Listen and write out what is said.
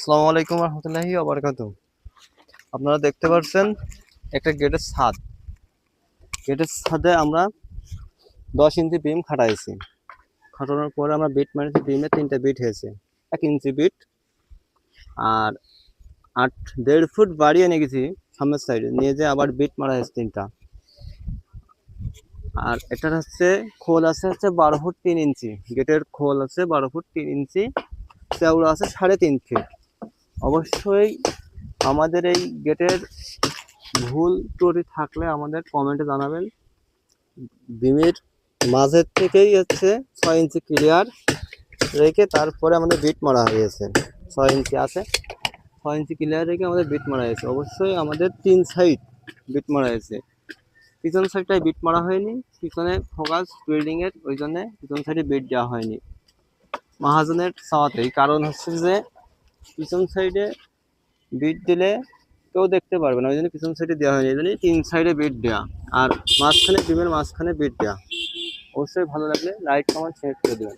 আসসালামু আলাইকুম রহমতুল্লাহি ওয়া বারাকাতুহু। আপনারা দেখতে পাচ্ছেন একটা গেটের ছাদ। গেটের ছাদে আমরা 10 ইঞ্চি বিম খাটাইছি। খাটানোর পরে আমরা বিট মারিছি, বিমে 3টা বিট হয়েছে, 1 ইঞ্চি বিট। আর 1.5 ফুট বাড়িয়ে নিয়ে গেছি সামনের সাইডে, নিয়ে যে আবার বিট মারা হয়েছে 3টা। আর এটার হচ্ছে খোল হচ্ছে 12 ফুট 3 ইঞ্চি। গেটের খোল আছে 12 ফুট 3 ইঞ্চি, চওড়া আছে 3.5 ফিট। অবশ্যই আমাদের এই গেটের ভুল ত্রুটি থাকলে আমাদের কমেন্টে জানাবেন। বিমের মাঝের থেকেই হচ্ছে 6 ইঞ্চি ক্লিয়ার রেখে তারপরে আমাদের বিট মারা হয়েছে। 6 ইঞ্চি আছে, 6 ইঞ্চি ক্লিয়ার রেখে আমাদের বিট মারা হয়েছে। অবশ্যই আমাদের 3 সাইড বিট মারা হয়েছে, পিছন সাইডটায় বিট মারা হয়নি। পিছনে ফোকাস বিল্ডিং এর, ওই জন্য পিছন সাইডে বিট দেওয়া হয়নি মহাজনের চাওয়াতেই। কারণ হচ্ছে যে পিছন সাইডে বিট দিলে কেউ দেখতে পারবে না, ওই জন্য পিছন সাইডে দেওয়া হয়নি। এই জন্য 3 সাইডে বিট দেওয়া, আর মাঝখানে বিমের মাঝখানে বিট দেওয়া। অবশ্যই ভালো লাগলে লাইক কমেন্ট শেয়ার করে দেবেন।